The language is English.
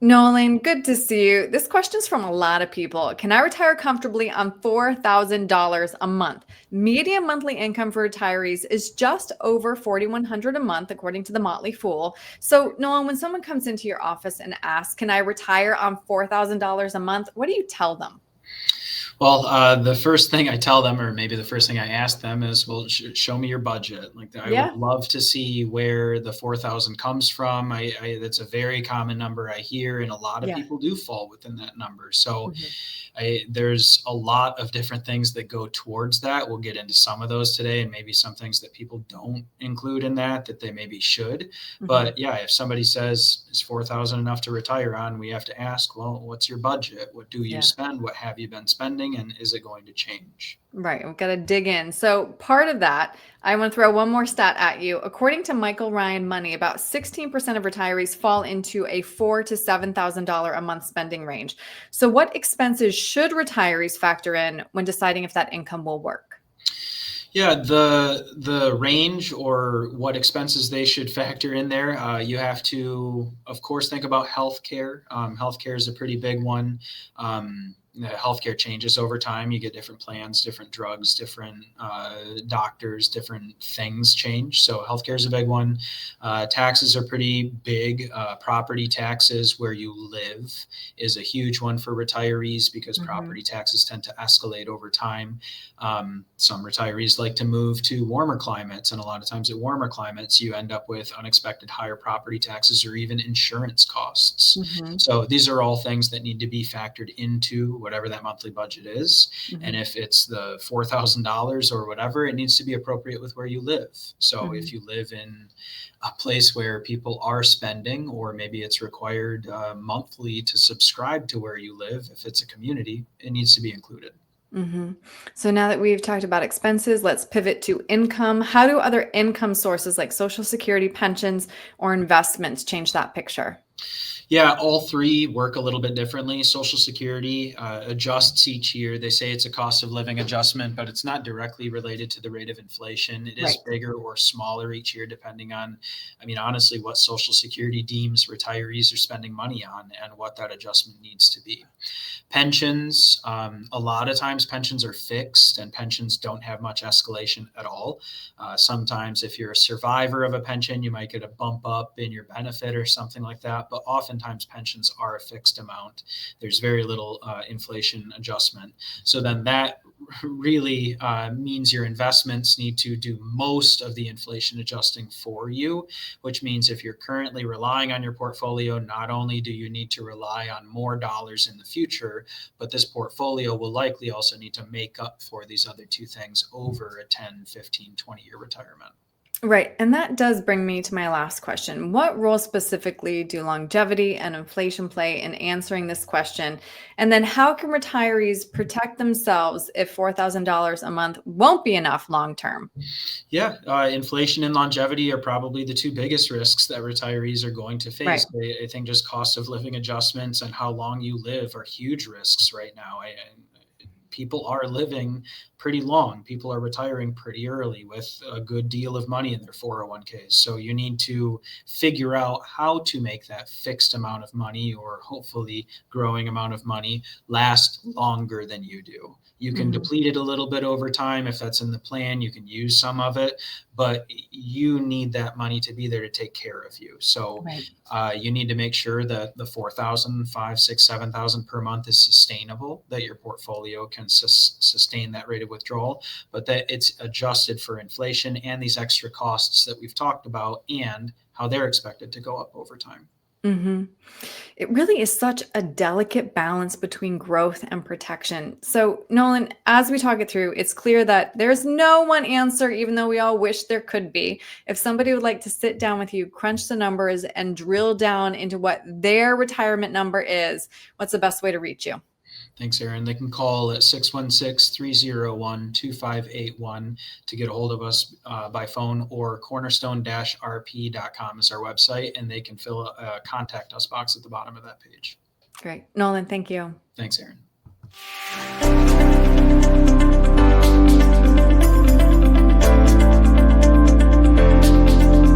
Nolan, good to see you. This question is from a lot of people. Can I retire comfortably on $4,000 a month? Median monthly income for retirees is just over $4,100 a month, according to the Motley Fool. So, Nolan, when someone comes into your office and asks, "Can I retire on $4,000 a month?" what do you tell them? Well, the first thing I tell them, or maybe the first thing I ask them is, well, show me your budget. Like, I would Yeah. love to see where the 4,000 comes from. That's a very common number I hear, and a lot of Yeah. people do fall within that number. So Mhm. there's a lot of different things that go towards that. We'll get into some of those today, and maybe some things that people don't include in that they maybe should. Mhm. But yeah, if somebody says, is 4,000 enough to retire on, we have to ask, well, what's your budget? What do you Yeah. spend? What have you been spending? And is it going to change? Right. We've got to dig in. So, part of that, I want to throw one more stat at you. According to Michael Ryan Money, about 16% of retirees fall into a $4,000 to $7,000 a month spending range. So, what expenses should retirees factor in when deciding if that income will work? Yeah, the range or what expenses they should factor in there. You have to, of course, think about healthcare. Healthcare is a pretty big one. The healthcare changes over time. You get different plans, different drugs, different doctors, different things change. So healthcare is a big one. Taxes are pretty big. Property taxes, where you live, is a huge one for retirees because Hmm. property taxes tend to escalate over time. Some retirees like to move to warmer climates, and a lot of times at warmer climates, you end up with unexpected higher property taxes or even insurance costs. Hmm. So these are all things that need to be factored into whatever that monthly budget is. And Hmm. if it's the $4,000 or whatever, it needs to be appropriate with where you live. So Hmm. if you live in a place where people are spending, or maybe it's required monthly to subscribe to where you live, if it's a community, it needs to be included. Hmm. So, now that we've talked about expenses, let's pivot to income. How do other income sources like Social Security, pensions, or investments change that picture? Yeah, all three work a little bit differently. Social Security adjusts each year. They say it's a cost of living adjustment, but it's not directly related to the rate of inflation. It is Right. bigger or smaller each year, depending on, I mean, honestly, what Social Security deems retirees are spending money on and what that adjustment needs to be. Pensions, a lot of times pensions are fixed and pensions don't have much escalation at all. Sometimes, if you're a survivor of a pension, you might get a bump up in your benefit or something like that. But oftentimes, pensions are a fixed amount. There's very little inflation adjustment. So then that really means your investments need to do most of the inflation adjusting for you, which means if you're currently relying on your portfolio, not only do you need to rely on more dollars in the future, but this portfolio will likely also need to make up for these other two things over a 10, 15, 20-year retirement. Right. And that does bring me to my last question. What role specifically do longevity and inflation play in answering this question? And then how can retirees protect themselves if $4,000 a month won't be enough long term? Yeah, inflation and longevity are probably the two biggest risks that retirees are going to Right. face. I think just cost of living adjustments and how long you live are huge risks right now. People are living pretty long. People are retiring pretty early with a good deal of money in their 401ks. So you need to figure out how to make that fixed amount of money, or hopefully growing amount of money, last longer than you do. You can Hmm. deplete it a little bit over time. If that's in the plan, you can use some of it, but you need that money to be there to take care of you. So Right. you need to make sure that the 4,000, 5, 6, 7,000 per month is sustainable, that your portfolio can sustain that rate of withdrawal, but that it's adjusted for inflation and these extra costs that we've talked about and how they're expected to go up over time. Hmm. It really is such a delicate balance between growth and protection. So, Nolan, as we talk it through, it's clear that there's no one answer, even though we all wish there could be. If somebody would like to sit down with you, crunch the numbers, and drill down into what their retirement number is, what's the best way to reach you? Thanks, Erin. They can call at 616-301-2581 to get a hold of us by phone, or cornerstone-rp.com is our website, and they can fill a contact us box at the bottom of that page. Great. Nolan, thank you. Thanks, Erin.